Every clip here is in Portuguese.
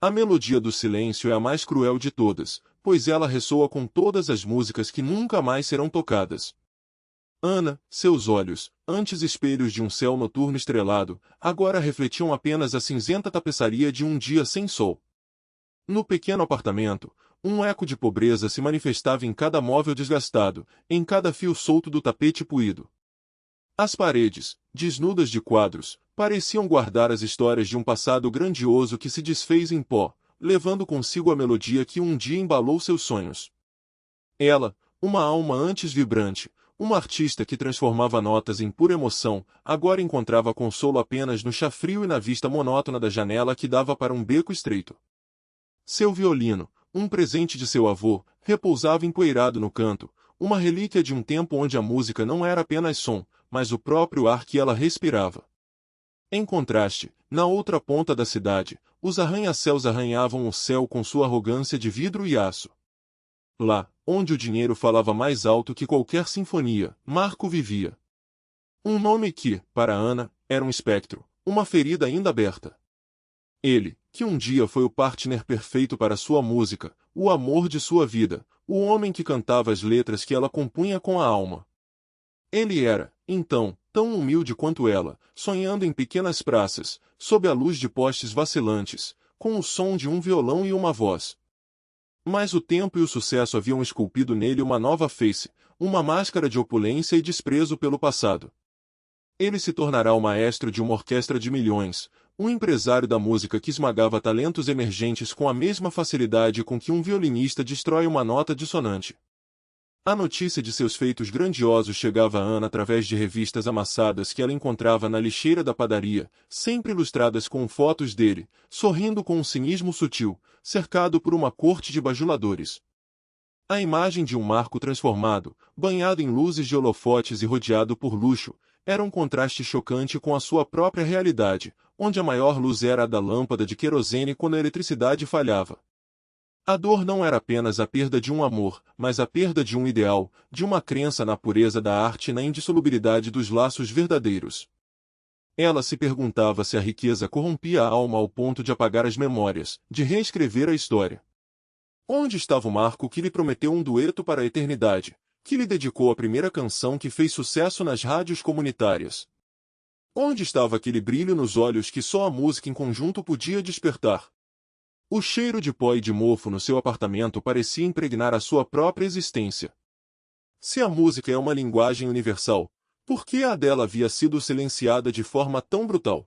A melodia do silêncio é a mais cruel de todas, pois ela ressoa com todas as músicas que nunca mais serão tocadas. Ana, seus olhos, antes espelhos de um céu noturno estrelado, agora refletiam apenas a cinzenta tapeçaria de um dia sem sol. No pequeno apartamento, um eco de pobreza se manifestava em cada móvel desgastado, em cada fio solto do tapete puído. As paredes, desnudas de quadros, pareciam guardar as histórias de um passado grandioso que se desfez em pó, levando consigo a melodia que um dia embalou seus sonhos. Ela, uma alma antes vibrante, uma artista que transformava notas em pura emoção, agora encontrava consolo apenas no chafrio e na vista monótona da janela que dava para um beco estreito. Seu violino, um presente de seu avô, repousava empoeirado no canto, uma relíquia de um tempo onde a música não era apenas som, mas o próprio ar que ela respirava. Em contraste, na outra ponta da cidade, os arranha-céus arranhavam o céu com sua arrogância de vidro e aço. Lá, onde o dinheiro falava mais alto que qualquer sinfonia, Marco vivia. Um nome que, para Ana, era um espectro, uma ferida ainda aberta. Ele, que um dia foi o partner perfeito para sua música, o amor de sua vida, o homem que cantava as letras que ela compunha com a alma. Ele era, então, tão humilde quanto ela, sonhando em pequenas praças, sob a luz de postes vacilantes, com o som de um violão e uma voz. Mas o tempo e o sucesso haviam esculpido nele uma nova face, uma máscara de opulência e desprezo pelo passado. Ele se tornará o maestro de uma orquestra de milhões, um empresário da música que esmagava talentos emergentes com a mesma facilidade com que um violinista destrói uma nota dissonante. A notícia de seus feitos grandiosos chegava a Ana através de revistas amassadas que ela encontrava na lixeira da padaria, sempre ilustradas com fotos dele, sorrindo com um cinismo sutil, cercado por uma corte de bajuladores. A imagem de um Marco transformado, banhado em luzes de holofotes e rodeado por luxo, era um contraste chocante com a sua própria realidade, onde a maior luz era a da lâmpada de querosene quando a eletricidade falhava. A dor não era apenas a perda de um amor, mas a perda de um ideal, de uma crença na pureza da arte e na indissolubilidade dos laços verdadeiros. Ela se perguntava se a riqueza corrompia a alma ao ponto de apagar as memórias, de reescrever a história. Onde estava o Marco que lhe prometeu um dueto para a eternidade, que lhe dedicou a primeira canção que fez sucesso nas rádios comunitárias? Onde estava aquele brilho nos olhos que só a música em conjunto podia despertar? O cheiro de pó e de mofo no seu apartamento parecia impregnar a sua própria existência. Se a música é uma linguagem universal, por que a dela havia sido silenciada de forma tão brutal?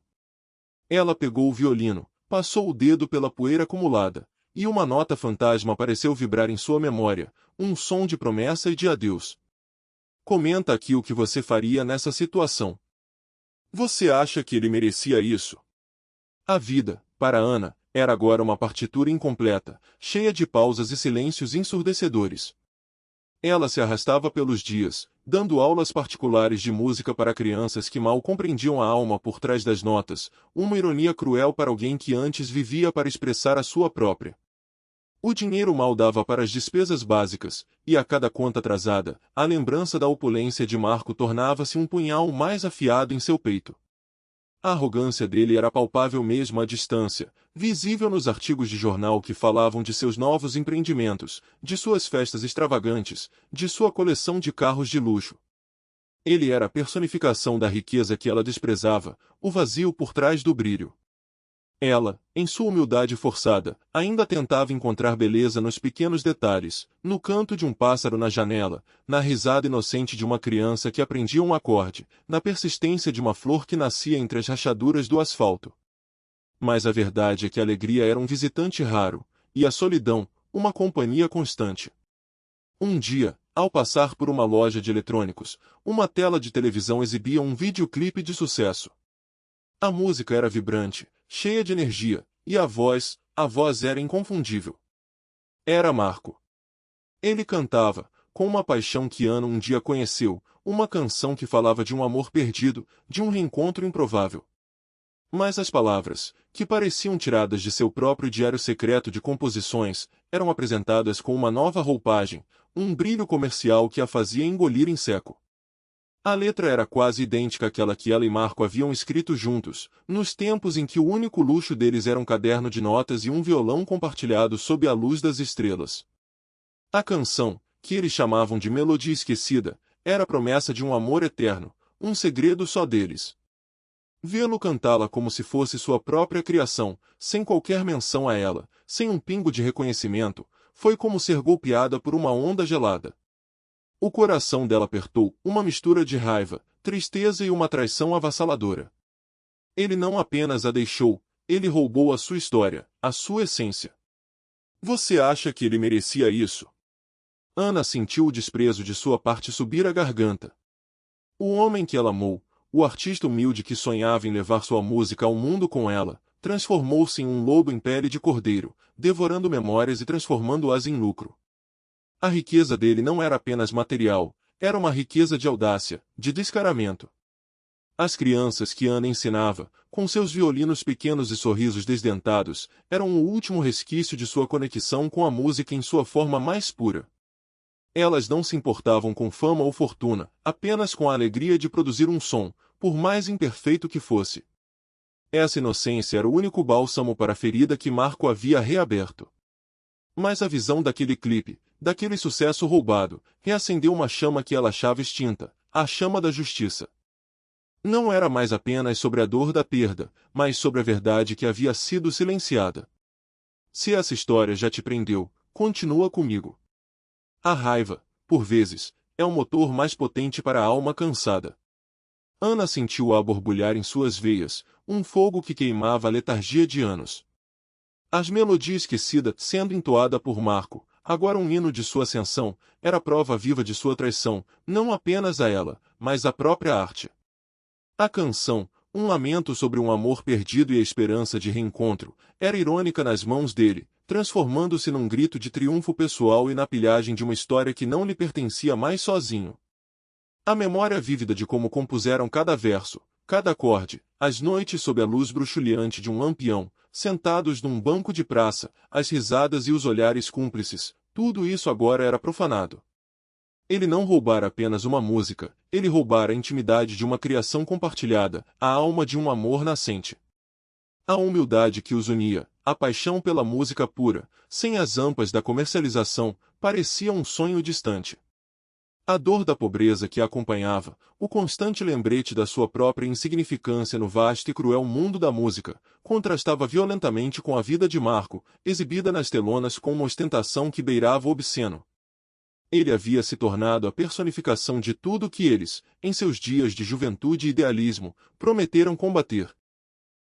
Ela pegou o violino, passou o dedo pela poeira acumulada, e uma nota fantasma pareceu vibrar em sua memória, um som de promessa e de adeus. Comenta aqui o que você faria nessa situação. Você acha que ele merecia isso? A vida, para Ana, era agora uma partitura incompleta, cheia de pausas e silêncios ensurdecedores. Ela se arrastava pelos dias, dando aulas particulares de música para crianças que mal compreendiam a alma por trás das notas, uma ironia cruel para alguém que antes vivia para expressar a sua própria. O dinheiro mal dava para as despesas básicas, e a cada conta atrasada, a lembrança da opulência de Marco tornava-se um punhal mais afiado em seu peito. A arrogância dele era palpável mesmo à distância, visível nos artigos de jornal que falavam de seus novos empreendimentos, de suas festas extravagantes, de sua coleção de carros de luxo. Ele era a personificação da riqueza que ela desprezava, o vazio por trás do brilho. Ela, em sua humildade forçada, ainda tentava encontrar beleza nos pequenos detalhes, no canto de um pássaro na janela, na risada inocente de uma criança que aprendia um acorde, na persistência de uma flor que nascia entre as rachaduras do asfalto. Mas a verdade é que a alegria era um visitante raro, e a solidão, uma companhia constante. Um dia, ao passar por uma loja de eletrônicos, uma tela de televisão exibia um videoclipe de sucesso. A música era vibrante, cheia de energia, e a voz era inconfundível. Era Marco. Ele cantava, com uma paixão que Ana um dia conheceu, uma canção que falava de um amor perdido, de um reencontro improvável. Mas as palavras, que pareciam tiradas de seu próprio diário secreto de composições, eram apresentadas com uma nova roupagem, um brilho comercial que a fazia engolir em seco. A letra era quase idêntica àquela que ela e Marco haviam escrito juntos, nos tempos em que o único luxo deles era um caderno de notas e um violão compartilhado sob a luz das estrelas. A canção, que eles chamavam de Melodia Esquecida, era a promessa de um amor eterno, um segredo só deles. Vê-lo cantá-la como se fosse sua própria criação, sem qualquer menção a ela, sem um pingo de reconhecimento, foi como ser golpeada por uma onda gelada. O coração dela apertou, uma mistura de raiva, tristeza e uma traição avassaladora. Ele não apenas a deixou, ele roubou a sua história, a sua essência. Você acha que ele merecia isso? Ana sentiu o desprezo de sua parte subir a garganta. O homem que ela amou, o artista humilde que sonhava em levar sua música ao mundo com ela, transformou-se em um lobo em pele de cordeiro, devorando memórias e transformando-as em lucro. A riqueza dele não era apenas material, era uma riqueza de audácia, de descaramento. As crianças que Ana ensinava, com seus violinos pequenos e sorrisos desdentados, eram o último resquício de sua conexão com a música em sua forma mais pura. Elas não se importavam com fama ou fortuna, apenas com a alegria de produzir um som, por mais imperfeito que fosse. Essa inocência era o único bálsamo para a ferida que Marco havia reaberto. Mas a visão daquele clipe, daquele sucesso roubado, reacendeu uma chama que ela achava extinta, a chama da justiça. Não era mais apenas sobre a dor da perda, mas sobre a verdade que havia sido silenciada. Se essa história já te prendeu, continua comigo. A raiva, por vezes, é o motor mais potente para a alma cansada. Ana sentiu-a borbulhar em suas veias, um fogo que queimava a letargia de anos. As melodias esquecidas, sendo entoada por Marco, agora um hino de sua ascensão, era prova viva de sua traição, não apenas a ela, mas à própria arte. A canção, um lamento sobre um amor perdido e a esperança de reencontro, era irônica nas mãos dele, transformando-se num grito de triunfo pessoal e na pilhagem de uma história que não lhe pertencia mais sozinho. A memória vívida de como compuseram cada verso, cada acorde, as noites sob a luz bruxuleante de um lampião, sentados num banco de praça, as risadas e os olhares cúmplices, tudo isso agora era profanado. Ele não roubara apenas uma música, ele roubara a intimidade de uma criação compartilhada, a alma de um amor nascente. A humildade que os unia, a paixão pela música pura, sem as ampas da comercialização, parecia um sonho distante. A dor da pobreza que a acompanhava, o constante lembrete da sua própria insignificância no vasto e cruel mundo da música, contrastava violentamente com a vida de Marco, exibida nas telonas com uma ostentação que beirava o obsceno. Ele havia se tornado a personificação de tudo que eles, em seus dias de juventude e idealismo, prometeram combater.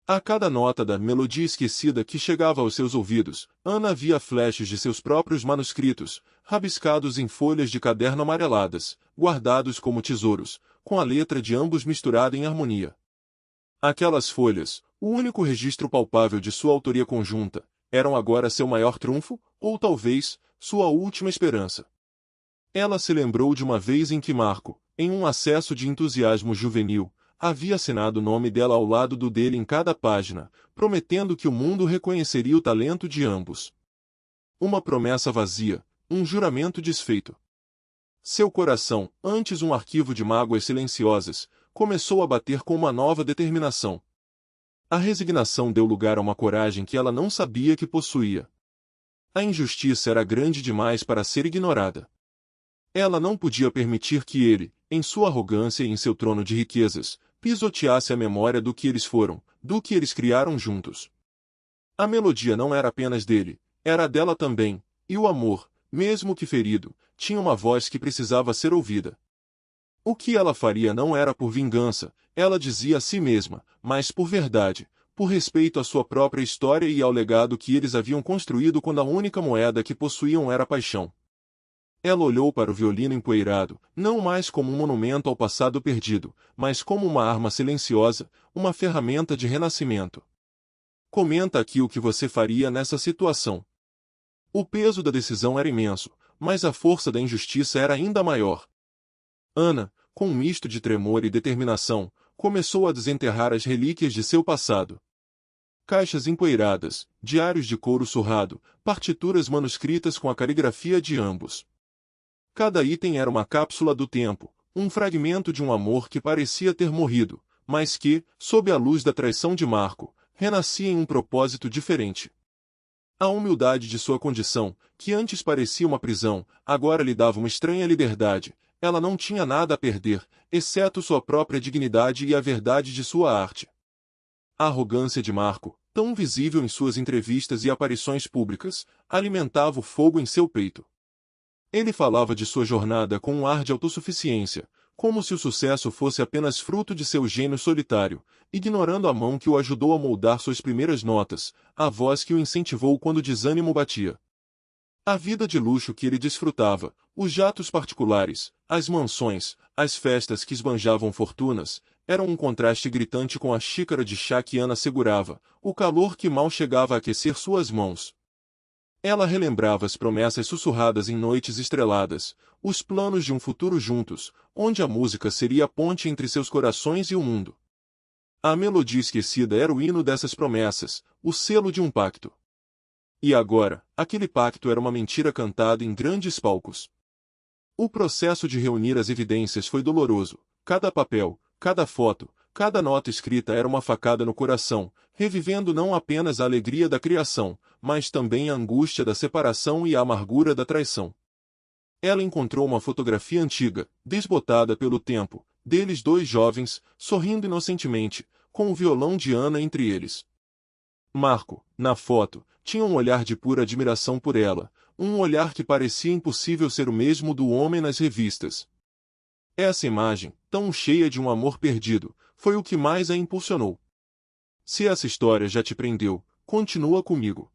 A cada nota da melodia esquecida que chegava aos seus ouvidos, Ana via flashes de seus próprios manuscritos, rabiscados em folhas de caderno amareladas, guardados como tesouros, com a letra de ambos misturada em harmonia. Aquelas folhas, o único registro palpável de sua autoria conjunta, eram agora seu maior trunfo, ou talvez, sua última esperança. Ela se lembrou de uma vez em que Marco, em um acesso de entusiasmo juvenil, havia assinado o nome dela ao lado do dele em cada página, prometendo que o mundo reconheceria o talento de ambos. Uma promessa vazia, um juramento desfeito. Seu coração, antes um arquivo de mágoas silenciosas, começou a bater com uma nova determinação. A resignação deu lugar a uma coragem que ela não sabia que possuía. A injustiça era grande demais para ser ignorada. Ela não podia permitir que ele, em sua arrogância e em seu trono de riquezas, pisoteasse a memória do que eles foram, do que eles criaram juntos. A melodia não era apenas dele, era dela também, e o amor, mesmo que ferido, tinha uma voz que precisava ser ouvida. O que ela faria não era por vingança, ela dizia a si mesma, mas por verdade, por respeito à sua própria história e ao legado que eles haviam construído quando a única moeda que possuíam era a paixão. Ela olhou para o violino empoeirado, não mais como um monumento ao passado perdido, mas como uma arma silenciosa, uma ferramenta de renascimento. Comenta aqui o que você faria nessa situação. O peso da decisão era imenso, mas a força da injustiça era ainda maior. Ana, com um misto de tremor e determinação, começou a desenterrar as relíquias de seu passado. Caixas empoeiradas, diários de couro surrado, partituras manuscritas com a caligrafia de ambos. Cada item era uma cápsula do tempo, um fragmento de um amor que parecia ter morrido, mas que, sob a luz da traição de Marco, renascia em um propósito diferente. A humildade de sua condição, que antes parecia uma prisão, agora lhe dava uma estranha liberdade. Ela não tinha nada a perder, exceto sua própria dignidade e a verdade de sua arte. A arrogância de Marco, tão visível em suas entrevistas e aparições públicas, alimentava o fogo em seu peito. Ele falava de sua jornada com um ar de autossuficiência, como se o sucesso fosse apenas fruto de seu gênio solitário, ignorando a mão que o ajudou a moldar suas primeiras notas, a voz que o incentivou quando o desânimo batia. A vida de luxo que ele desfrutava, os jatos particulares, as mansões, as festas que esbanjavam fortunas, eram um contraste gritante com a xícara de chá que Ana segurava, o calor que mal chegava a aquecer suas mãos. Ela relembrava as promessas sussurradas em noites estreladas, os planos de um futuro juntos, onde a música seria a ponte entre seus corações e o mundo. A melodia esquecida era o hino dessas promessas, o selo de um pacto. E agora, aquele pacto era uma mentira cantada em grandes palcos. O processo de reunir as evidências foi doloroso. Cada papel, cada foto, cada nota escrita era uma facada no coração, revivendo não apenas a alegria da criação, mas também a angústia da separação e a amargura da traição. Ela encontrou uma fotografia antiga, desbotada pelo tempo, deles dois jovens, sorrindo inocentemente, com o violão de Ana entre eles. Marco, na foto, tinha um olhar de pura admiração por ela, um olhar que parecia impossível ser o mesmo do homem nas revistas. Essa imagem, tão cheia de um amor perdido, foi o que mais a impulsionou. Se essa história já te prendeu, continua comigo.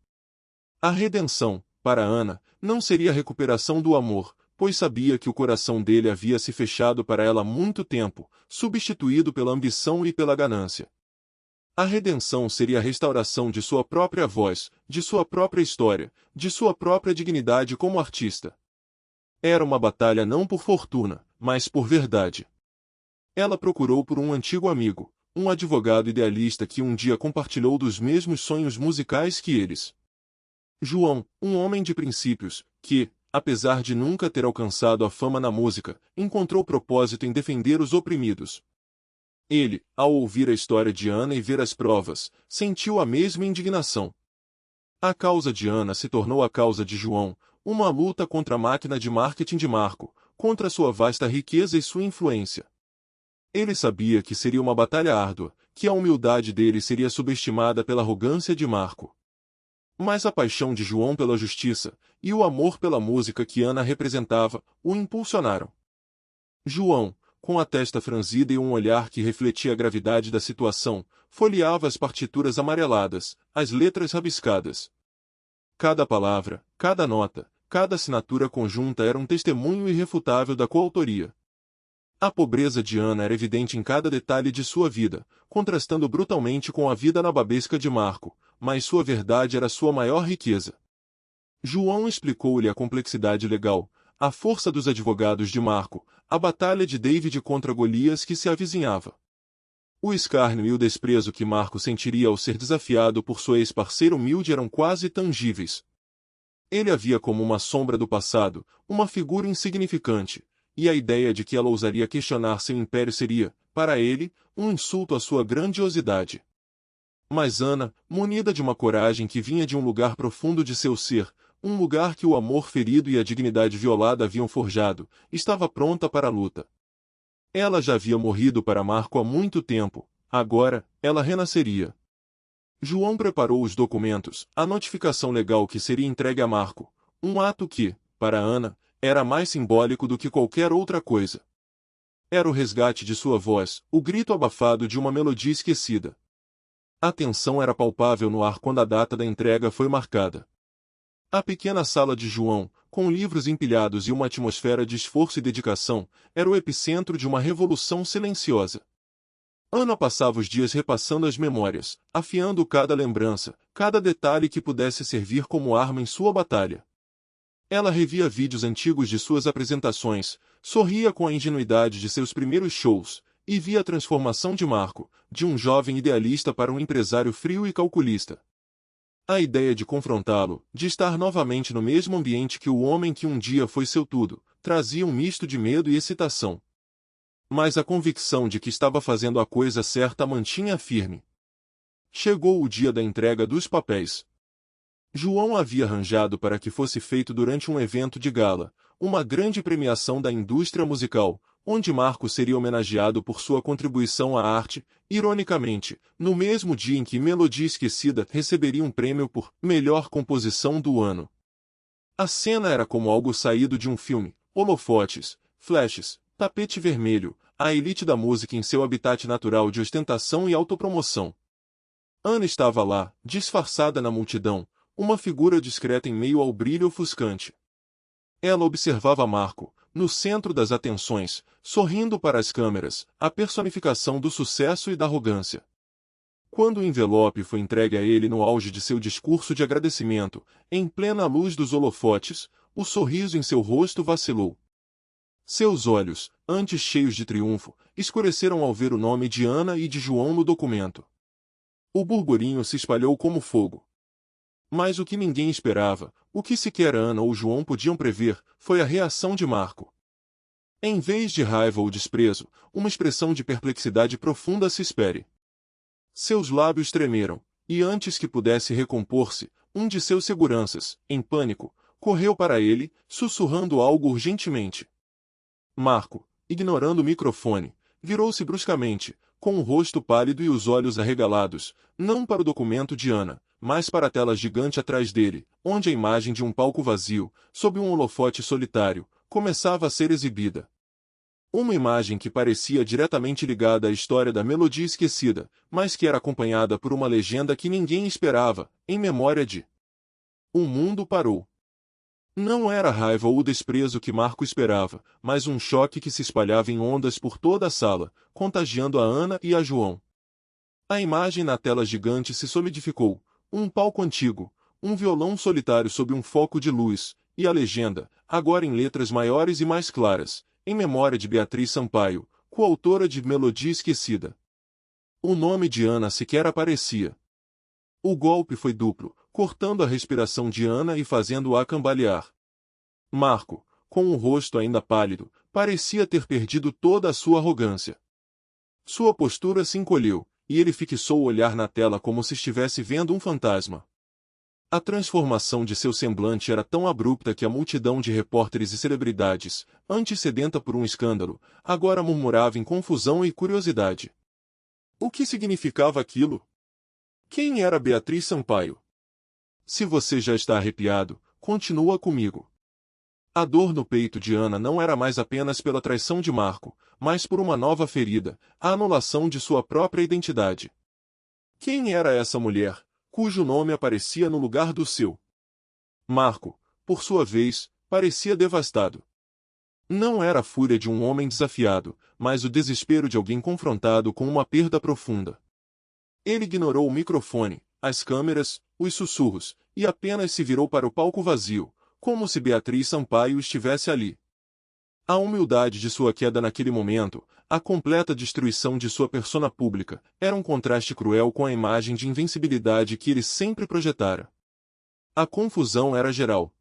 A redenção, para Ana, não seria a recuperação do amor, pois sabia que o coração dele havia se fechado para ela há muito tempo, substituído pela ambição e pela ganância. A redenção seria a restauração de sua própria voz, de sua própria história, de sua própria dignidade como artista. Era uma batalha não por fortuna, mas por verdade. Ela procurou por um antigo amigo, um advogado idealista que um dia compartilhou dos mesmos sonhos musicais que eles. João, um homem de princípios, que, apesar de nunca ter alcançado a fama na música, encontrou propósito em defender os oprimidos. Ele, ao ouvir a história de Ana e ver as provas, sentiu a mesma indignação. A causa de Ana se tornou a causa de João, uma luta contra a máquina de marketing de Marco, contra sua vasta riqueza e sua influência. Ele sabia que seria uma batalha árdua, que a humildade dele seria subestimada pela arrogância de Marco. Mas a paixão de João pela justiça, e o amor pela música que Ana representava, o impulsionaram. João, com a testa franzida e um olhar que refletia a gravidade da situação, folheava as partituras amareladas, as letras rabiscadas. Cada palavra, cada nota, cada assinatura conjunta era um testemunho irrefutável da coautoria. A pobreza de Ana era evidente em cada detalhe de sua vida, contrastando brutalmente com a vida nababesca de Marco, mas sua verdade era sua maior riqueza. João explicou-lhe a complexidade legal, a força dos advogados de Marco, a batalha de David contra Golias que se avizinhava. O escárnio e o desprezo que Marco sentiria ao ser desafiado por sua ex-parceira humilde eram quase tangíveis. Ele a via como uma sombra do passado, uma figura insignificante, e a ideia de que ela ousaria questionar seu império seria, para ele, um insulto à sua grandiosidade. Mas Ana, munida de uma coragem que vinha de um lugar profundo de seu ser, um lugar que o amor ferido e a dignidade violada haviam forjado, estava pronta para a luta. Ela já havia morrido para Marco há muito tempo, agora, ela renasceria. João preparou os documentos, a notificação legal que seria entregue a Marco, um ato que, para Ana, era mais simbólico do que qualquer outra coisa. Era o resgate de sua voz, o grito abafado de uma melodia esquecida. A tensão era palpável no ar quando a data da entrega foi marcada. A pequena sala de João, com livros empilhados e uma atmosfera de esforço e dedicação, era o epicentro de uma revolução silenciosa. Ana passava os dias repassando as memórias, afiando cada lembrança, cada detalhe que pudesse servir como arma em sua batalha. Ela revia vídeos antigos de suas apresentações, sorria com a ingenuidade de seus primeiros shows, e via a transformação de Marco, de um jovem idealista para um empresário frio e calculista. A ideia de confrontá-lo, de estar novamente no mesmo ambiente que o homem que um dia foi seu tudo, trazia um misto de medo e excitação. Mas a convicção de que estava fazendo a coisa certa a mantinha firme. Chegou o dia da entrega dos papéis. João havia arranjado para que fosse feito durante um evento de gala, uma grande premiação da indústria musical, onde Marco seria homenageado por sua contribuição à arte, ironicamente, no mesmo dia em que Melodia Esquecida receberia um prêmio por melhor composição do ano. A cena era como algo saído de um filme: holofotes, flashes, tapete vermelho, a elite da música em seu habitat natural de ostentação e autopromoção. Ana estava lá, disfarçada na multidão, uma figura discreta em meio ao brilho ofuscante. Ela observava Marco, no centro das atenções, sorrindo para as câmeras, a personificação do sucesso e da arrogância. Quando o envelope foi entregue a ele no auge de seu discurso de agradecimento, em plena luz dos holofotes, o sorriso em seu rosto vacilou. Seus olhos, antes cheios de triunfo, escureceram ao ver o nome de Ana e de João no documento. O burburinho se espalhou como fogo. Mas o que ninguém esperava, o que sequer Ana ou João podiam prever, foi a reação de Marco. Em vez de raiva ou desprezo, uma expressão de perplexidade profunda se espere. Seus lábios tremeram, e antes que pudesse recompor-se, um de seus seguranças, em pânico, correu para ele, sussurrando algo urgentemente. Marco, ignorando o microfone, virou-se bruscamente, com o rosto pálido e os olhos arregalados, não para o documento de Ana, mas para a tela gigante atrás dele, onde a imagem de um palco vazio, sob um holofote solitário, começava a ser exibida. Uma imagem que parecia diretamente ligada à história da Melodia Esquecida, mas que era acompanhada por uma legenda que ninguém esperava, em memória de... O mundo parou. Não era a raiva ou o desprezo que Marco esperava, mas um choque que se espalhava em ondas por toda a sala, contagiando a Ana e a João. A imagem na tela gigante se solidificou, um palco antigo, um violão solitário sob um foco de luz, e a legenda, agora em letras maiores e mais claras, em memória de Beatriz Sampaio, coautora de Melodia Esquecida. O nome de Ana sequer aparecia. O golpe foi duplo, cortando a respiração de Ana e fazendo-a cambalear. Marco, com o rosto ainda pálido, parecia ter perdido toda a sua arrogância. Sua postura se encolheu, e ele fixou o olhar na tela como se estivesse vendo um fantasma. A transformação de seu semblante era tão abrupta que a multidão de repórteres e celebridades, antes sedenta por um escândalo, agora murmurava em confusão e curiosidade. O que significava aquilo? Quem era Beatriz Sampaio? Se você já está arrepiado, continua comigo. A dor no peito de Ana não era mais apenas pela traição de Marco, mas por uma nova ferida, a anulação de sua própria identidade. Quem era essa mulher, cujo nome aparecia no lugar do seu? Marco, por sua vez, parecia devastado. Não era a fúria de um homem desafiado, mas o desespero de alguém confrontado com uma perda profunda. Ele ignorou o microfone, as câmeras, os sussurros, e apenas se virou para o palco vazio, como se Beatriz Sampaio estivesse ali. A humildade de sua queda naquele momento, a completa destruição de sua persona pública, era um contraste cruel com a imagem de invencibilidade que ele sempre projetara. A confusão era geral.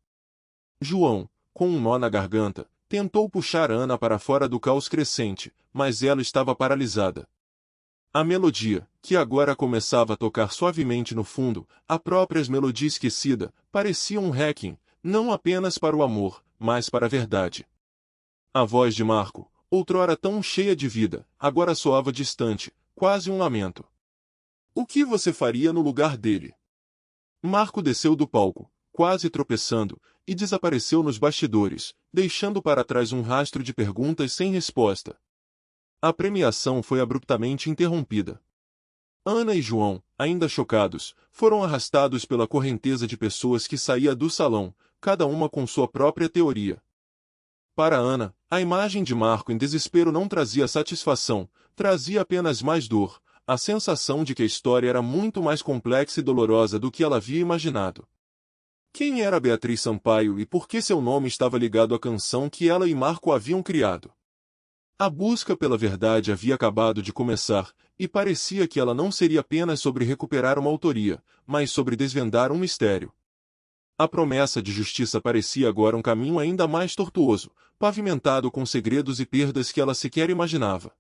João, com um nó na garganta, tentou puxar Ana para fora do caos crescente, mas ela estava paralisada. A melodia, que agora começava a tocar suavemente no fundo, a própria melodia esquecida, parecia um requiem, não apenas para o amor, mas para a verdade. A voz de Marco, outrora tão cheia de vida, agora soava distante, quase um lamento. O que você faria no lugar dele? Marco desceu do palco, quase tropeçando, e desapareceu nos bastidores, deixando para trás um rastro de perguntas sem resposta. A premiação foi abruptamente interrompida. Ana e João, ainda chocados, foram arrastados pela correnteza de pessoas que saía do salão, cada uma com sua própria teoria. Para Ana, a imagem de Marco em desespero não trazia satisfação, trazia apenas mais dor, a sensação de que a história era muito mais complexa e dolorosa do que ela havia imaginado. Quem era Beatriz Sampaio e por que seu nome estava ligado à canção que ela e Marco haviam criado? A busca pela verdade havia acabado de começar, e parecia que ela não seria apenas sobre recuperar uma autoria, mas sobre desvendar um mistério. A promessa de justiça parecia agora um caminho ainda mais tortuoso, pavimentado com segredos e perdas que ela sequer imaginava.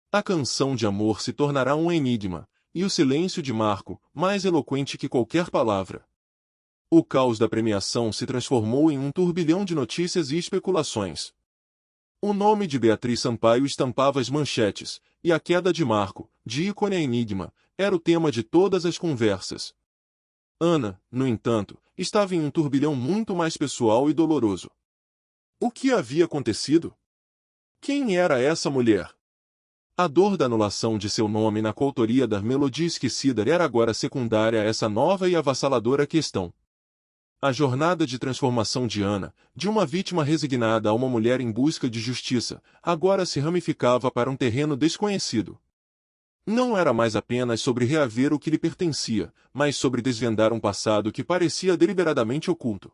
A canção de amor se tornará um enigma, e o silêncio de Marco, mais eloquente que qualquer palavra. O caos da premiação se transformou em um turbilhão de notícias e especulações. O nome de Beatriz Sampaio estampava as manchetes, e a queda de Marco, de ícone a enigma, era o tema de todas as conversas. Ana, no entanto, estava em um turbilhão muito mais pessoal e doloroso. O que havia acontecido? Quem era essa mulher? A dor da anulação de seu nome na coautoria da Melodia Esquecida era agora secundária a essa nova e avassaladora questão. A jornada de transformação de Ana, de uma vítima resignada a uma mulher em busca de justiça, agora se ramificava para um terreno desconhecido. Não era mais apenas sobre reaver o que lhe pertencia, mas sobre desvendar um passado que parecia deliberadamente oculto.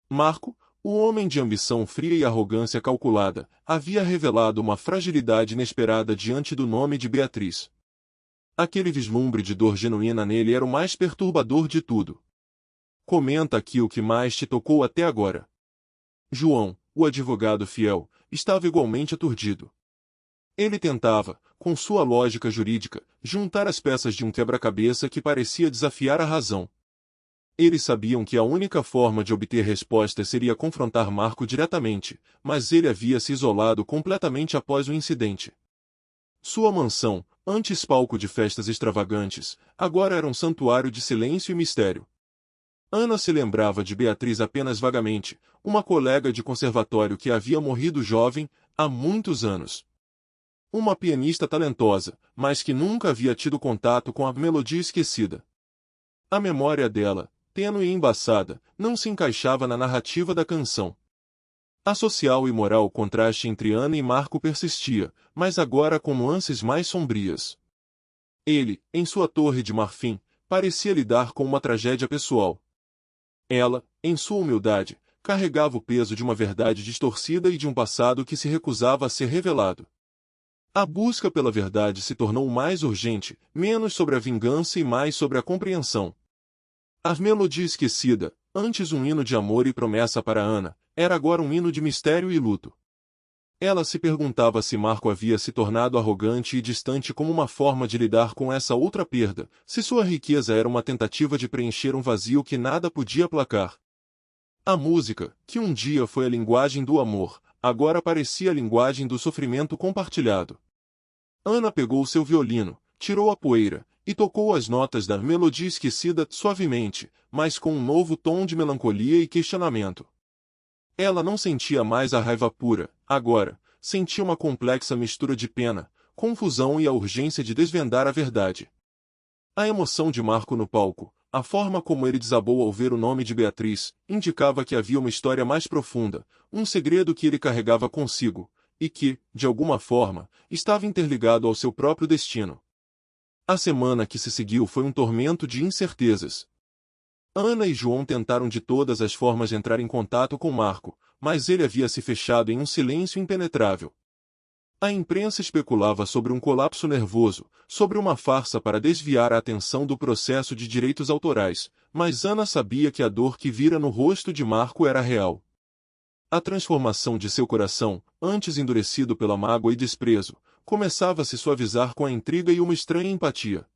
Marco, o homem de ambição fria e arrogância calculada, havia revelado uma fragilidade inesperada diante do nome de Beatriz. Aquele vislumbre de dor genuína nele era o mais perturbador de tudo. Comenta aqui o que mais te tocou até agora. João, o advogado fiel, estava igualmente aturdido. Ele tentava, com sua lógica jurídica, juntar as peças de um quebra-cabeça que parecia desafiar a razão. Eles sabiam que a única forma de obter respostas seria confrontar Marco diretamente, mas ele havia se isolado completamente após o incidente. Sua mansão, antes palco de festas extravagantes, agora era um santuário de silêncio e mistério. Ana se lembrava de Beatriz apenas vagamente, uma colega de conservatório que havia morrido jovem, há muitos anos. Uma pianista talentosa, mas que nunca havia tido contato com a melodia esquecida. A memória dela, tênue e embaçada, não se encaixava na narrativa da canção. A social e moral contraste entre Ana e Marco persistia, mas agora com nuances mais sombrias. Ele, em sua torre de marfim, parecia lidar com uma tragédia pessoal. Ela, em sua humildade, carregava o peso de uma verdade distorcida e de um passado que se recusava a ser revelado. A busca pela verdade se tornou mais urgente, menos sobre a vingança e mais sobre a compreensão. A melodia esquecida, antes um hino de amor e promessa para Ana, era agora um hino de mistério e luto. Ela se perguntava se Marco havia se tornado arrogante e distante como uma forma de lidar com essa outra perda, se sua riqueza era uma tentativa de preencher um vazio que nada podia aplacar. A música, que um dia foi a linguagem do amor, agora parecia a linguagem do sofrimento compartilhado. Ana pegou seu violino, tirou a poeira, e tocou as notas da melodia esquecida suavemente, mas com um novo tom de melancolia e questionamento. Ela não sentia mais a raiva pura, agora, sentia uma complexa mistura de pena, confusão e a urgência de desvendar a verdade. A emoção de Marco no palco, a forma como ele desabou ao ver o nome de Beatriz, indicava que havia uma história mais profunda, um segredo que ele carregava consigo, e que, de alguma forma, estava interligado ao seu próprio destino. A semana que se seguiu foi um tormento de incertezas. Ana e João tentaram de todas as formas entrar em contato com Marco, mas ele havia se fechado em um silêncio impenetrável. A imprensa especulava sobre um colapso nervoso, sobre uma farsa para desviar a atenção do processo de direitos autorais, mas Ana sabia que a dor que vira no rosto de Marco era real. A transformação de seu coração, antes endurecido pela mágoa e desprezo, começava a se suavizar com a intriga e uma estranha empatia.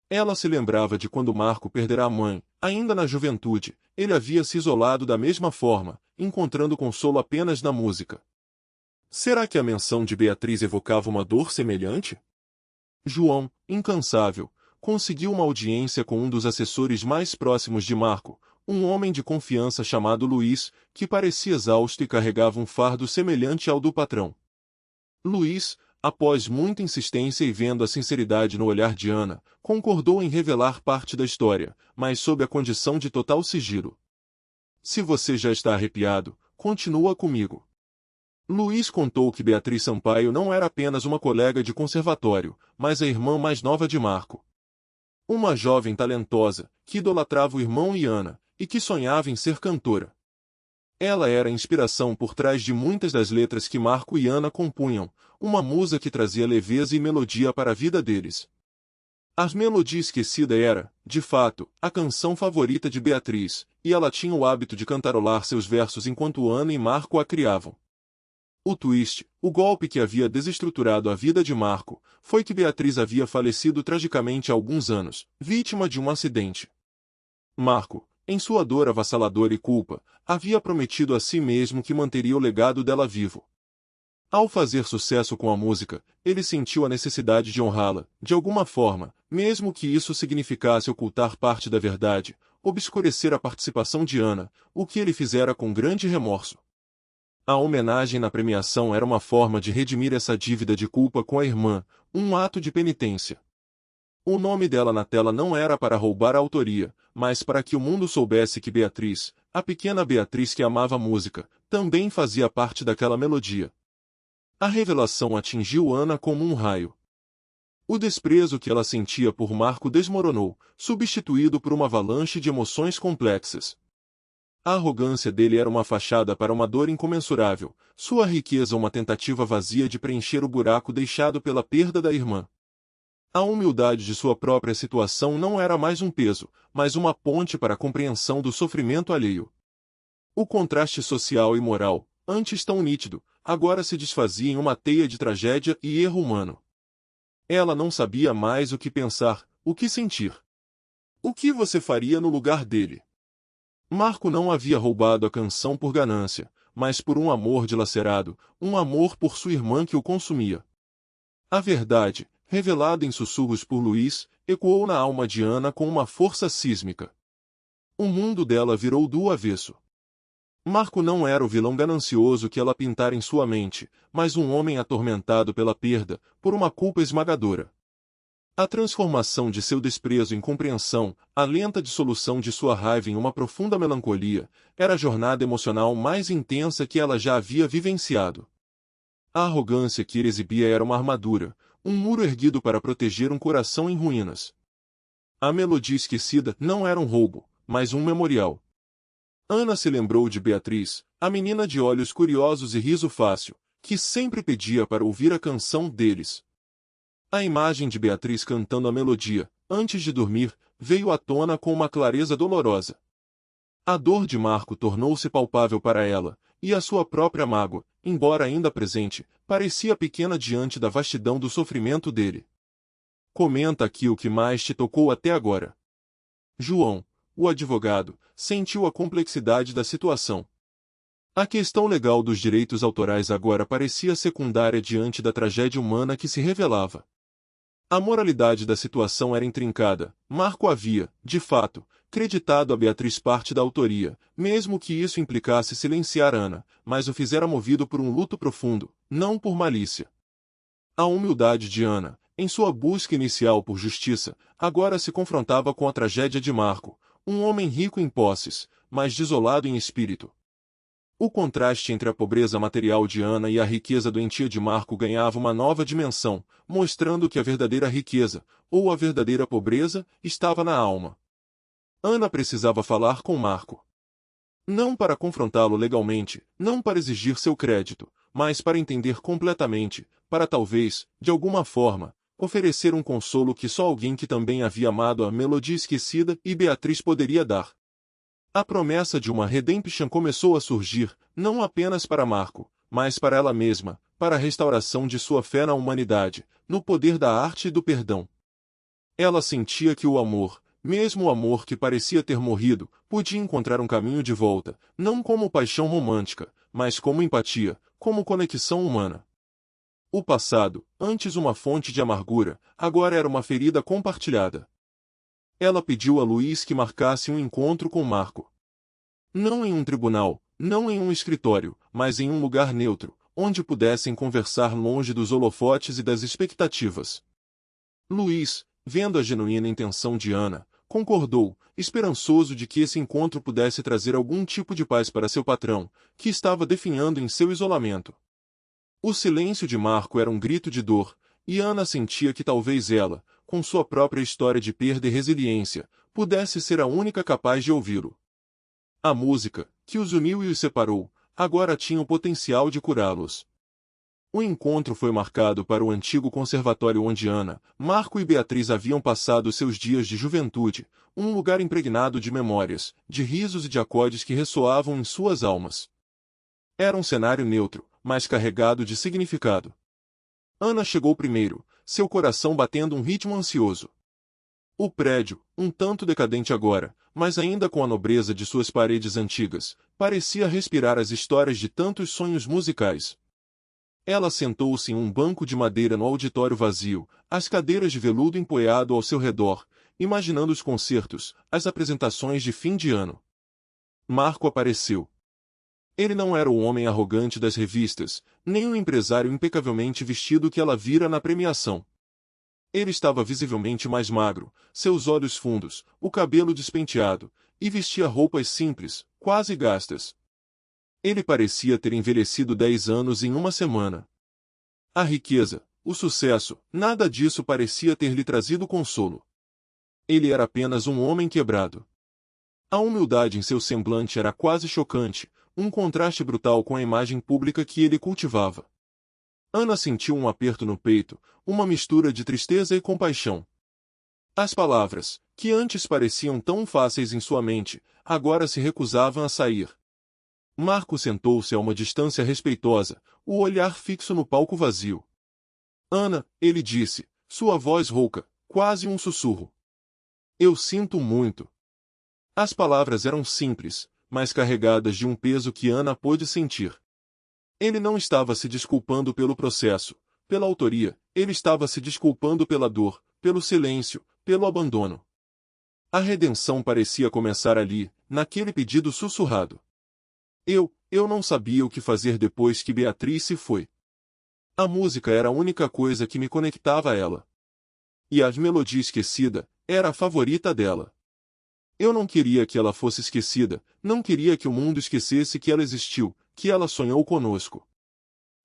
Ela se lembrava de quando Marco perdera a mãe, ainda na juventude, ele havia se isolado da mesma forma, encontrando consolo apenas na música. Será que a menção de Beatriz evocava uma dor semelhante? João, incansável, conseguiu uma audiência com um dos assessores mais próximos de Marco, um homem de confiança chamado Luís, que parecia exausto e carregava um fardo semelhante ao do patrão. Luís, após muita insistência e vendo a sinceridade no olhar de Ana, concordou em revelar parte da história, mas sob a condição de total sigilo. Se você já está arrepiado, continua comigo. Luís contou que Beatriz Sampaio não era apenas uma colega de conservatório, mas a irmã mais nova de Marco. Uma jovem talentosa, que idolatrava o irmão e Ana, e que sonhava em ser cantora. Ela era a inspiração por trás de muitas das letras que Marco e Ana compunham, uma musa que trazia leveza e melodia para a vida deles. A melodia esquecida era, de fato, a canção favorita de Beatriz, e ela tinha o hábito de cantarolar seus versos enquanto Ana e Marco a criavam. O twist, o golpe que havia desestruturado a vida de Marco, foi que Beatriz havia falecido tragicamente há alguns anos, vítima de um acidente. Marco, em sua dor avassaladora e culpa, havia prometido a si mesmo que manteria o legado dela vivo. Ao fazer sucesso com a música, ele sentiu a necessidade de honrá-la, de alguma forma, mesmo que isso significasse ocultar parte da verdade, obscurecer a participação de Ana, o que ele fizera com grande remorso. A homenagem na premiação era uma forma de redimir essa dívida de culpa com a irmã, um ato de penitência. O nome dela na tela não era para roubar a autoria, mas para que o mundo soubesse que Beatriz, a pequena Beatriz que amava música, também fazia parte daquela melodia. A revelação atingiu Ana como um raio. O desprezo que ela sentia por Marco desmoronou, substituído por uma avalanche de emoções complexas. A arrogância dele era uma fachada para uma dor incomensurável, sua riqueza uma tentativa vazia de preencher o buraco deixado pela perda da irmã. A humildade de sua própria situação não era mais um peso, mas uma ponte para a compreensão do sofrimento alheio. O contraste social e moral, antes tão nítido, agora se desfazia em uma teia de tragédia e erro humano. Ela não sabia mais o que pensar, o que sentir. O que você faria no lugar dele? Marco não havia roubado a canção por ganância, mas por um amor dilacerado, um amor por sua irmã que o consumia. A verdade, revelada em sussurros por Luís, ecoou na alma de Ana com uma força sísmica. O mundo dela virou do avesso. Marco não era o vilão ganancioso que ela pintara em sua mente, mas um homem atormentado pela perda, por uma culpa esmagadora. A transformação de seu desprezo em compreensão, a lenta dissolução de sua raiva em uma profunda melancolia, era a jornada emocional mais intensa que ela já havia vivenciado. A arrogância que ele exibia era uma armadura, um muro erguido para proteger um coração em ruínas. A melodia esquecida não era um roubo, mas um memorial. Ana se lembrou de Beatriz, a menina de olhos curiosos e riso fácil, que sempre pedia para ouvir a canção deles. A imagem de Beatriz cantando a melodia, antes de dormir, veio à tona com uma clareza dolorosa. A dor de Marco tornou-se palpável para ela, e a sua própria mágoa, embora ainda presente, parecia pequena diante da vastidão do sofrimento dele. Comenta aqui o que mais te tocou até agora. João, o advogado, sentiu a complexidade da situação. A questão legal dos direitos autorais agora parecia secundária diante da tragédia humana que se revelava. A moralidade da situação era intrincada. Marco havia, de fato, creditado a Beatriz parte da autoria, mesmo que isso implicasse silenciar Ana, mas o fizera movido por um luto profundo, não por malícia. A humildade de Ana, em sua busca inicial por justiça, agora se confrontava com a tragédia de Marco, um homem rico em posses, mas desolado em espírito. O contraste entre a pobreza material de Ana e a riqueza doentia de Marco ganhava uma nova dimensão, mostrando que a verdadeira riqueza, ou a verdadeira pobreza, estava na alma. Ana precisava falar com Marco. Não para confrontá-lo legalmente, não para exigir seu crédito, mas para entender completamente, para talvez, de alguma forma, oferecer um consolo que só alguém que também havia amado a melodia esquecida e Beatriz poderia dar. A promessa de uma redemption começou a surgir, não apenas para Marco, mas para ela mesma, para a restauração de sua fé na humanidade, no poder da arte e do perdão. Ela sentia que o amor, mesmo o amor que parecia ter morrido, podia encontrar um caminho de volta, não como paixão romântica, mas como empatia, como conexão humana. O passado, antes uma fonte de amargura, agora era uma ferida compartilhada. Ela pediu a Luís que marcasse um encontro com Marco. Não em um tribunal, não em um escritório, mas em um lugar neutro, onde pudessem conversar longe dos holofotes e das expectativas. Luís, vendo a genuína intenção de Ana, concordou, esperançoso de que esse encontro pudesse trazer algum tipo de paz para seu patrão, que estava definhando em seu isolamento. O silêncio de Marco era um grito de dor, e Ana sentia que talvez ela, com sua própria história de perda e resiliência, pudesse ser a única capaz de ouvi-lo. A música, que os uniu e os separou, agora tinha o potencial de curá-los. O encontro foi marcado para o antigo conservatório onde Ana, Marco e Beatriz haviam passado seus dias de juventude, um lugar impregnado de memórias, de risos e de acordes que ressoavam em suas almas. Era um cenário neutro, mas carregado de significado. Ana chegou primeiro, seu coração batendo um ritmo ansioso. O prédio, um tanto decadente agora, mas ainda com a nobreza de suas paredes antigas, parecia respirar as histórias de tantos sonhos musicais. Ela sentou-se em um banco de madeira no auditório vazio, as cadeiras de veludo empoeado ao seu redor, imaginando os concertos, as apresentações de fim de ano. Marco apareceu. Ele não era o homem arrogante das revistas, nem o empresário impecavelmente vestido que ela vira na premiação. Ele estava visivelmente mais magro, seus olhos fundos, o cabelo despenteado, e vestia roupas simples, quase gastas. Ele parecia ter envelhecido 10 anos em uma semana. A riqueza, o sucesso, nada disso parecia ter lhe trazido consolo. Ele era apenas um homem quebrado. A humildade em seu semblante era quase chocante, um contraste brutal com a imagem pública que ele cultivava. Ana sentiu um aperto no peito, uma mistura de tristeza e compaixão. As palavras, que antes pareciam tão fáceis em sua mente, agora se recusavam a sair. Marco sentou-se a uma distância respeitosa, o olhar fixo no palco vazio. Ana, ele disse, sua voz rouca, quase um sussurro. Eu sinto muito. As palavras eram simples, mas carregadas de um peso que Ana pôde sentir. Ele não estava se desculpando pelo processo, pela autoria, ele estava se desculpando pela dor, pelo silêncio, pelo abandono. A redenção parecia começar ali, naquele pedido sussurrado. Eu não sabia o que fazer depois que Beatriz se foi. A música era a única coisa que me conectava a ela. E a melodia esquecida era a favorita dela. Eu não queria que ela fosse esquecida, não queria que o mundo esquecesse que ela existiu, que ela sonhou conosco.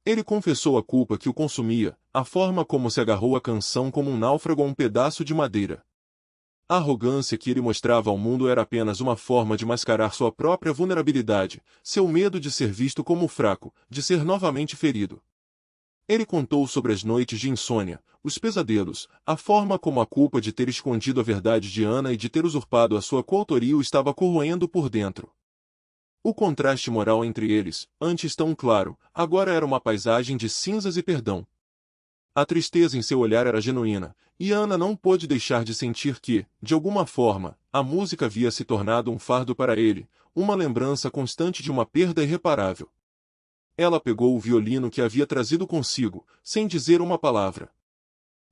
Ele confessou a culpa que o consumia, a forma como se agarrou à canção como um náufrago a um pedaço de madeira. A arrogância que ele mostrava ao mundo era apenas uma forma de mascarar sua própria vulnerabilidade, seu medo de ser visto como fraco, de ser novamente ferido. Ele contou sobre as noites de insônia, os pesadelos, a forma como a culpa de ter escondido a verdade de Ana e de ter usurpado a sua coautoria o estava corroendo por dentro. O contraste moral entre eles, antes tão claro, agora era uma paisagem de cinzas e perdão. A tristeza em seu olhar era genuína, e Ana não pôde deixar de sentir que, de alguma forma, a música havia se tornado um fardo para ele, uma lembrança constante de uma perda irreparável. Ela pegou o violino que havia trazido consigo, sem dizer uma palavra.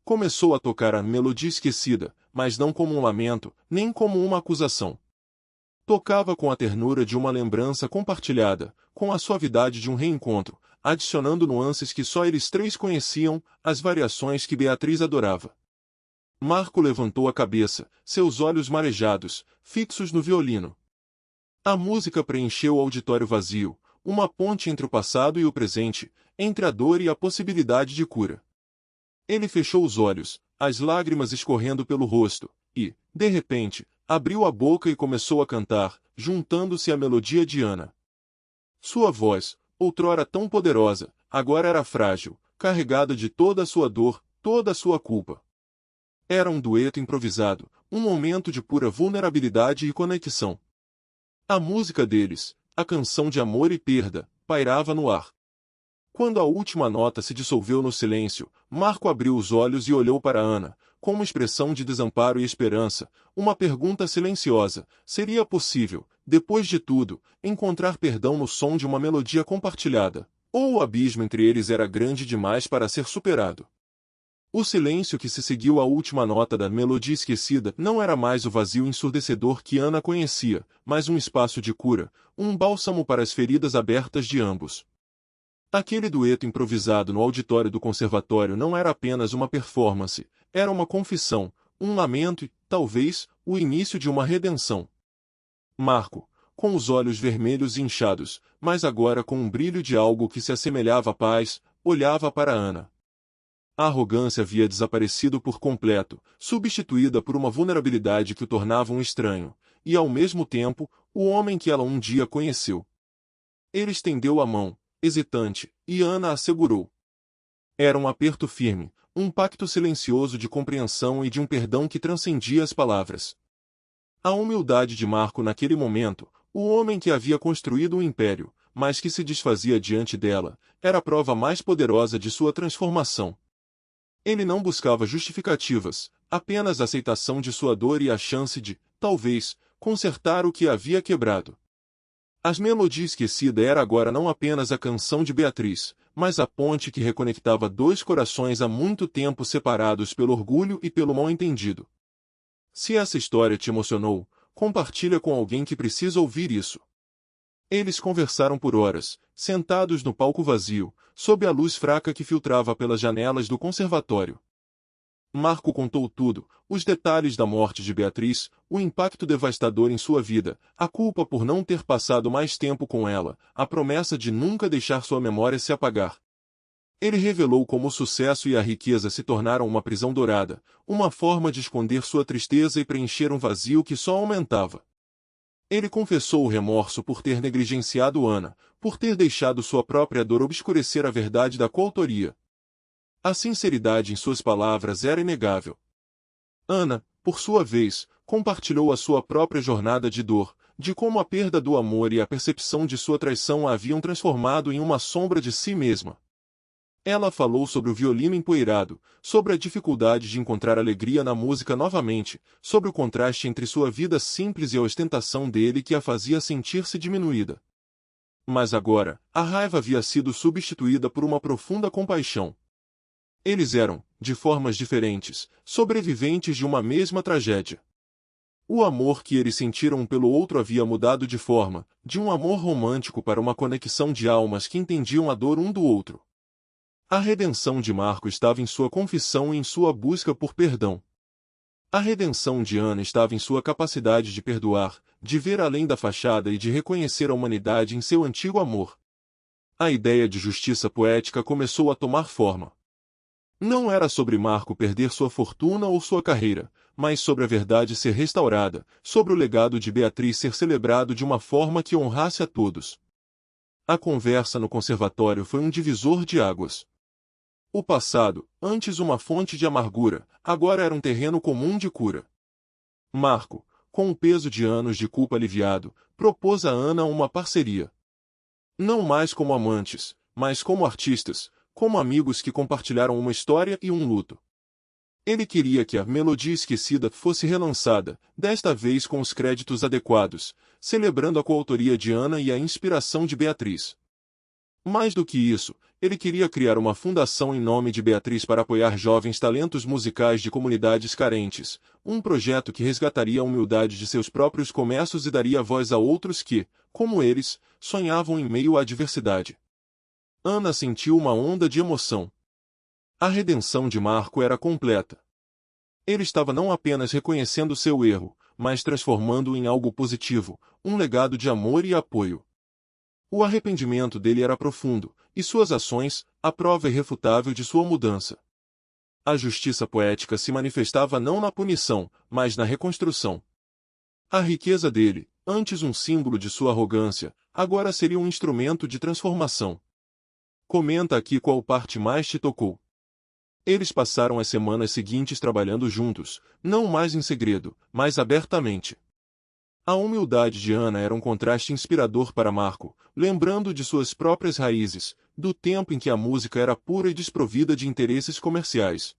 Começou a tocar a melodia esquecida, mas não como um lamento, nem como uma acusação. Tocava com a ternura de uma lembrança compartilhada, com a suavidade de um reencontro, adicionando nuances que só eles três conheciam, as variações que Beatriz adorava. Marco levantou a cabeça, seus olhos marejados, fixos no violino. A música preencheu o auditório vazio, uma ponte entre o passado e o presente, entre a dor e a possibilidade de cura. Ele fechou os olhos, as lágrimas escorrendo pelo rosto, e, de repente, abriu a boca e começou a cantar, juntando-se à melodia de Ana. Sua voz, outrora tão poderosa, agora era frágil, carregada de toda a sua dor, toda a sua culpa. Era um dueto improvisado, um momento de pura vulnerabilidade e conexão. A música deles, a canção de amor e perda, pairava no ar. Quando a última nota se dissolveu no silêncio, Marco abriu os olhos e olhou para Ana, com uma expressão de desamparo e esperança, uma pergunta silenciosa: seria possível, depois de tudo, encontrar perdão no som de uma melodia compartilhada? Ou o abismo entre eles era grande demais para ser superado? O silêncio que se seguiu à última nota da melodia esquecida não era mais o vazio ensurdecedor que Ana conhecia, mas um espaço de cura, um bálsamo para as feridas abertas de ambos. Aquele dueto improvisado no auditório do conservatório não era apenas uma performance, era uma confissão, um lamento e, talvez, o início de uma redenção. Marco, com os olhos vermelhos e inchados, mas agora com um brilho de algo que se assemelhava à paz, olhava para Ana. A arrogância havia desaparecido por completo, substituída por uma vulnerabilidade que o tornava um estranho, e ao mesmo tempo, o homem que ela um dia conheceu. Ele estendeu a mão, hesitante, e Ana a segurou. Era um aperto firme, um pacto silencioso de compreensão e de um perdão que transcendia as palavras. A humildade de Marco naquele momento, o homem que havia construído um império, mas que se desfazia diante dela, era a prova mais poderosa de sua transformação. Ele não buscava justificativas, apenas a aceitação de sua dor e a chance de, talvez, consertar o que havia quebrado. A melodia esquecida era agora não apenas a canção de Beatriz, mas a ponte que reconectava dois corações há muito tempo separados pelo orgulho e pelo mal-entendido. Se essa história te emocionou, compartilha com alguém que precisa ouvir isso. Eles conversaram por horas, sentados no palco vazio, sob a luz fraca que filtrava pelas janelas do conservatório. Marco contou tudo, os detalhes da morte de Beatriz, o impacto devastador em sua vida, a culpa por não ter passado mais tempo com ela, a promessa de nunca deixar sua memória se apagar. Ele revelou como o sucesso e a riqueza se tornaram uma prisão dourada, uma forma de esconder sua tristeza e preencher um vazio que só aumentava. Ele confessou o remorso por ter negligenciado Ana, por ter deixado sua própria dor obscurecer a verdade da coautoria. A sinceridade em suas palavras era inegável. Ana, por sua vez, compartilhou a sua própria jornada de dor, de como a perda do amor e a percepção de sua traição a haviam transformado em uma sombra de si mesma. Ela falou sobre o violino empoeirado, sobre a dificuldade de encontrar alegria na música novamente, sobre o contraste entre sua vida simples e a ostentação dele que a fazia sentir-se diminuída. Mas agora, a raiva havia sido substituída por uma profunda compaixão. Eles eram, de formas diferentes, sobreviventes de uma mesma tragédia. O amor que eles sentiram um pelo outro havia mudado de forma, de um amor romântico para uma conexão de almas que entendiam a dor um do outro. A redenção de Marco estava em sua confissão e em sua busca por perdão. A redenção de Ana estava em sua capacidade de perdoar, de ver além da fachada e de reconhecer a humanidade em seu antigo amor. A ideia de justiça poética começou a tomar forma. Não era sobre Marco perder sua fortuna ou sua carreira, mas sobre a verdade ser restaurada, sobre o legado de Beatriz ser celebrado de uma forma que honrasse a todos. A conversa no conservatório foi um divisor de águas. O passado, antes uma fonte de amargura, agora era um terreno comum de cura. Marco, com o peso de anos de culpa aliviado, propôs a Ana uma parceria. Não mais como amantes, mas como artistas, como amigos que compartilharam uma história e um luto. Ele queria que a melodia esquecida fosse relançada, desta vez com os créditos adequados, celebrando a coautoria de Ana e a inspiração de Beatriz. Mais do que isso, ele queria criar uma fundação em nome de Beatriz para apoiar jovens talentos musicais de comunidades carentes, um projeto que resgataria a humildade de seus próprios começos e daria voz a outros que, como eles, sonhavam em meio à adversidade. Ana sentiu uma onda de emoção. A redenção de Marco era completa. Ele estava não apenas reconhecendo seu erro, mas transformando-o em algo positivo, um legado de amor e apoio. O arrependimento dele era profundo, e suas ações, a prova irrefutável de sua mudança. A justiça poética se manifestava não na punição, mas na reconstrução. A riqueza dele, antes um símbolo de sua arrogância, agora seria um instrumento de transformação. Comenta aqui qual parte mais te tocou. Eles passaram as semanas seguintes trabalhando juntos, não mais em segredo, mas abertamente. A humildade de Ana era um contraste inspirador para Marco, lembrando de suas próprias raízes, do tempo em que a música era pura e desprovida de interesses comerciais.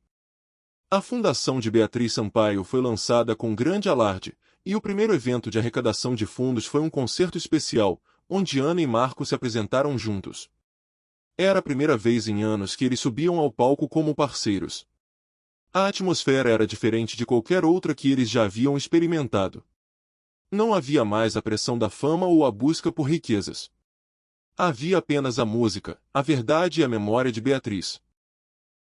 A fundação de Beatriz Sampaio foi lançada com grande alarde, e o primeiro evento de arrecadação de fundos foi um concerto especial, onde Ana e Marco se apresentaram juntos. Era a primeira vez em anos que eles subiam ao palco como parceiros. A atmosfera era diferente de qualquer outra que eles já haviam experimentado. Não havia mais a pressão da fama ou a busca por riquezas. Havia apenas a música, a verdade e a memória de Beatriz.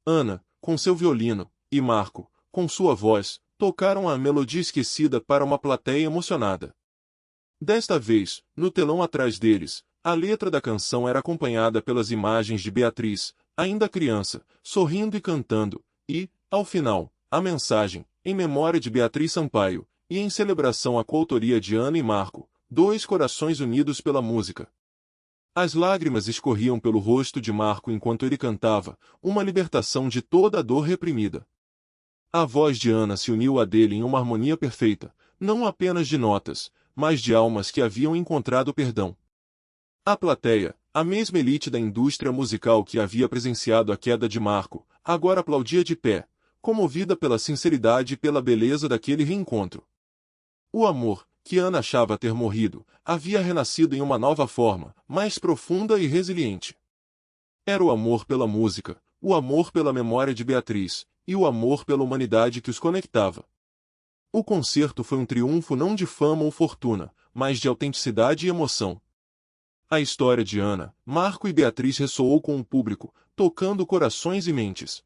Ana, com seu violino, e Marco, com sua voz, tocaram a melodia esquecida para uma plateia emocionada. Desta vez, no telão atrás deles, a letra da canção era acompanhada pelas imagens de Beatriz, ainda criança, sorrindo e cantando, e, ao final, a mensagem, em memória de Beatriz Sampaio, e em celebração à coautoria de Ana e Marco, dois corações unidos pela música. As lágrimas escorriam pelo rosto de Marco enquanto ele cantava, uma libertação de toda a dor reprimida. A voz de Ana se uniu à dele em uma harmonia perfeita, não apenas de notas, mas de almas que haviam encontrado perdão. A plateia, a mesma elite da indústria musical que havia presenciado a queda de Marco, agora aplaudia de pé, comovida pela sinceridade e pela beleza daquele reencontro. O amor, que Ana achava ter morrido, havia renascido em uma nova forma, mais profunda e resiliente. Era o amor pela música, o amor pela memória de Beatriz, e o amor pela humanidade que os conectava. O concerto foi um triunfo não de fama ou fortuna, mas de autenticidade e emoção. A história de Ana, Marco e Beatriz ressoou com o público, tocando corações e mentes.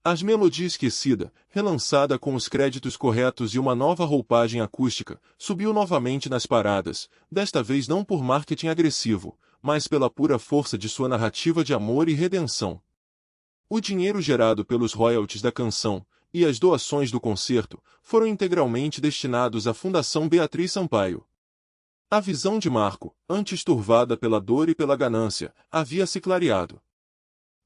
As Melodia Esquecida, relançada com os créditos corretos e uma nova roupagem acústica, subiu novamente nas paradas, desta vez não por marketing agressivo, mas pela pura força de sua narrativa de amor e redenção. O dinheiro gerado pelos royalties da canção, e as doações do concerto, foram integralmente destinados à Fundação Beatriz Sampaio. A visão de Marco, antes turvada pela dor e pela ganância, havia se clareado.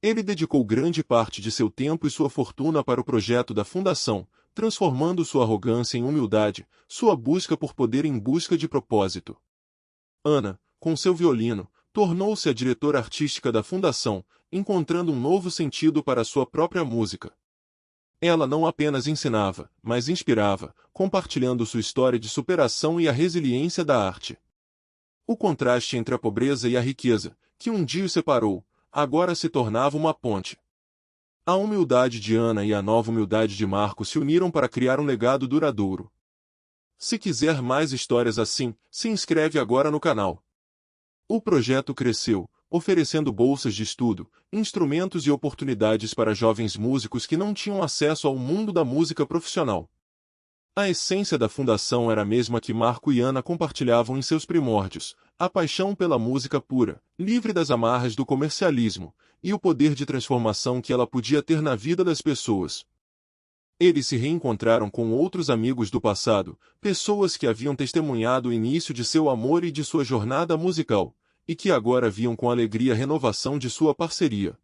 Ele dedicou grande parte de seu tempo e sua fortuna para o projeto da fundação, transformando sua arrogância em humildade, sua busca por poder em busca de propósito. Ana, com seu violino, tornou-se a diretora artística da fundação, encontrando um novo sentido para sua própria música. Ela não apenas ensinava, mas inspirava, compartilhando sua história de superação e a resiliência da arte. O contraste entre a pobreza e a riqueza, que um dia os separou, agora se tornava uma ponte. A humildade de Ana e a nova humildade de Marco se uniram para criar um legado duradouro. Se quiser mais histórias assim, se inscreve agora no canal. O projeto cresceu, oferecendo bolsas de estudo, instrumentos e oportunidades para jovens músicos que não tinham acesso ao mundo da música profissional. A essência da fundação era a mesma que Marco e Ana compartilhavam em seus primórdios, a paixão pela música pura, livre das amarras do comercialismo, e o poder de transformação que ela podia ter na vida das pessoas. Eles se reencontraram com outros amigos do passado, pessoas que haviam testemunhado o início de seu amor e de sua jornada musical, e que agora viam com alegria a renovação de sua parceria.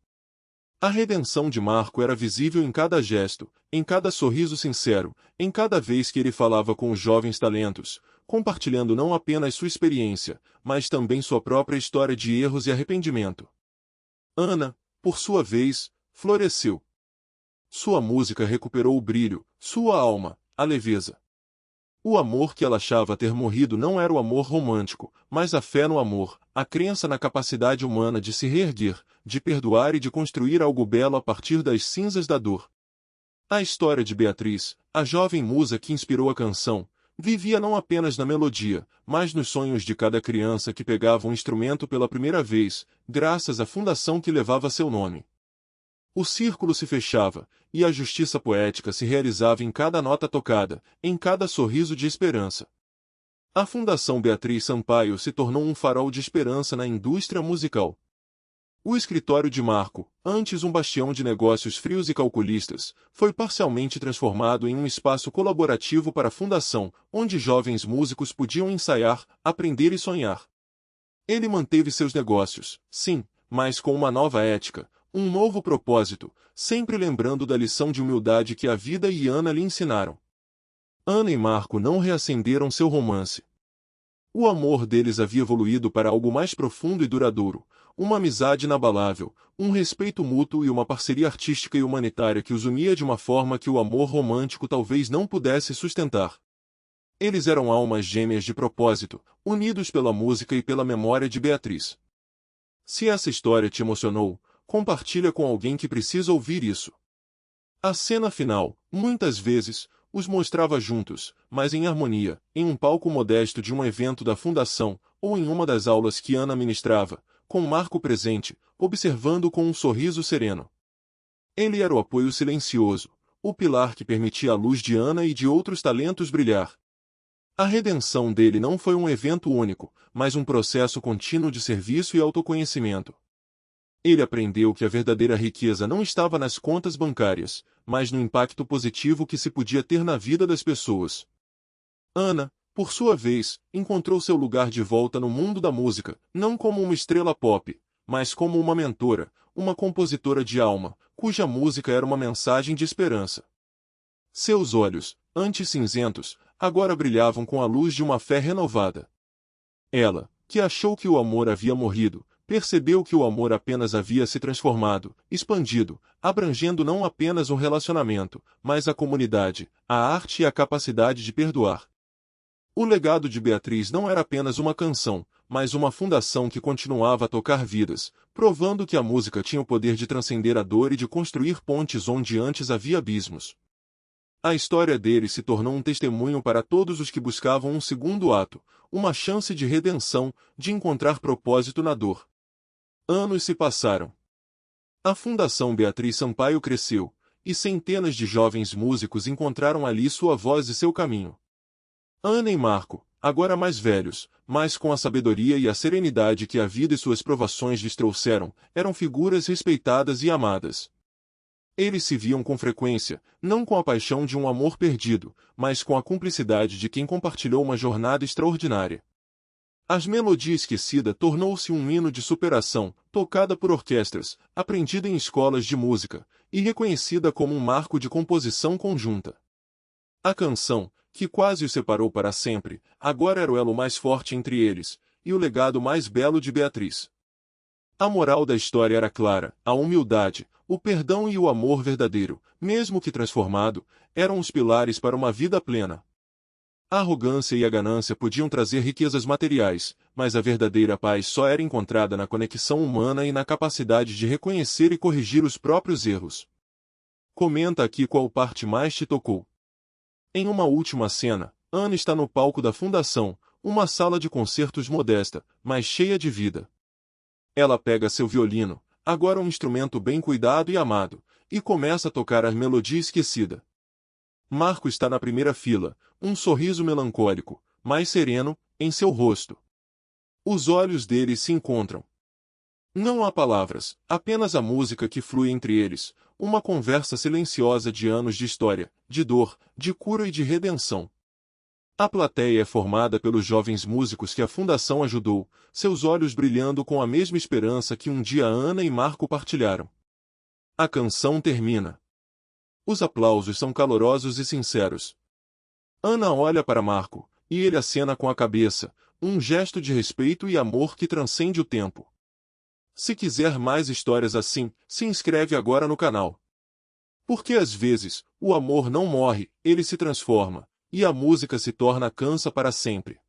A redenção de Marco era visível em cada gesto, em cada sorriso sincero, em cada vez que ele falava com os jovens talentos, compartilhando não apenas sua experiência, mas também sua própria história de erros e arrependimento. Ana, por sua vez, floresceu. Sua música recuperou o brilho, sua alma, a leveza. O amor que ela achava ter morrido não era o amor romântico, mas a fé no amor, a crença na capacidade humana de se reerguer, de perdoar e de construir algo belo a partir das cinzas da dor. A história de Beatriz, a jovem musa que inspirou a canção, vivia não apenas na melodia, mas nos sonhos de cada criança que pegava um instrumento pela primeira vez, graças à fundação que levava seu nome. O círculo se fechava, e a justiça poética se realizava em cada nota tocada, em cada sorriso de esperança. A Fundação Beatriz Sampaio se tornou um farol de esperança na indústria musical. O escritório de Marco, antes um bastião de negócios frios e calculistas, foi parcialmente transformado em um espaço colaborativo para a fundação, onde jovens músicos podiam ensaiar, aprender e sonhar. Ele manteve seus negócios, sim, mas com uma nova ética, um novo propósito, sempre lembrando da lição de humildade que a vida e Ana lhe ensinaram. Ana e Marco não reacenderam seu romance. O amor deles havia evoluído para algo mais profundo e duradouro, uma amizade inabalável, um respeito mútuo e uma parceria artística e humanitária que os unia de uma forma que o amor romântico talvez não pudesse sustentar. Eles eram almas gêmeas de propósito, unidos pela música e pela memória de Beatriz. Se essa história te emocionou, compartilha com alguém que precisa ouvir isso. A cena final, muitas vezes, os mostrava juntos, mas em harmonia, em um palco modesto de um evento da fundação, ou em uma das aulas que Ana ministrava, com Marco presente, observando com um sorriso sereno. Ele era o apoio silencioso, o pilar que permitia a luz de Ana e de outros talentos brilhar. A redenção dele não foi um evento único, mas um processo contínuo de serviço e autoconhecimento. Ele aprendeu que a verdadeira riqueza não estava nas contas bancárias, mas no impacto positivo que se podia ter na vida das pessoas. Ana, Por sua vez, encontrou seu lugar de volta no mundo da música, não como uma estrela pop, mas como uma mentora, uma compositora de alma, cuja música era uma mensagem de esperança. Seus olhos, antes cinzentos, agora brilhavam com a luz de uma fé renovada. Ela, que achou que o amor havia morrido, percebeu que o amor apenas havia se transformado, expandido, abrangendo não apenas um relacionamento, mas a comunidade, a arte e a capacidade de perdoar. O legado de Beatriz não era apenas uma canção, mas uma fundação que continuava a tocar vidas, provando que a música tinha o poder de transcender a dor e de construir pontes onde antes havia abismos. A história dele se tornou um testemunho para todos os que buscavam um segundo ato, uma chance de redenção, de encontrar propósito na dor. Anos se passaram. A Fundação Beatriz Sampaio cresceu, e centenas de jovens músicos encontraram ali sua voz e seu caminho. Ana e Marco, agora mais velhos, mas com a sabedoria e a serenidade que a vida e suas provações lhes trouxeram, eram figuras respeitadas e amadas. Eles se viam com frequência, não com a paixão de um amor perdido, mas com a cumplicidade de quem compartilhou uma jornada extraordinária. As Melodia Esquecida tornou-se um hino de superação, tocada por orquestras, aprendida em escolas de música, e reconhecida como um marco de composição conjunta. A canção, que quase os separou para sempre, agora era o elo mais forte entre eles, e o legado mais belo de Beatriz. A moral da história era clara: a humildade, o perdão e o amor verdadeiro, mesmo que transformado, eram os pilares para uma vida plena. A arrogância e a ganância podiam trazer riquezas materiais, mas a verdadeira paz só era encontrada na conexão humana e na capacidade de reconhecer e corrigir os próprios erros. Comenta aqui qual parte mais te tocou. Em uma última cena, Ana está no palco da fundação, uma sala de concertos modesta, mas cheia de vida. Ela pega seu violino, agora um instrumento bem cuidado e amado, e começa a tocar a Melodia Esquecida. Marco está na primeira fila, um sorriso melancólico, mais sereno, em seu rosto. Os olhos deles se encontram. Não há palavras, apenas a música que flui entre eles, uma conversa silenciosa de anos de história, de dor, de cura e de redenção. A plateia é formada pelos jovens músicos que a Fundação ajudou, seus olhos brilhando com a mesma esperança que um dia Ana e Marco partilharam. A canção termina. Os aplausos são calorosos e sinceros. Ana olha para Marco, e ele acena com a cabeça, um gesto de respeito e amor que transcende o tempo. Se quiser mais histórias assim, se inscreve agora no canal. Porque às vezes, o amor não morre, ele se transforma, e a música se torna cansa para sempre.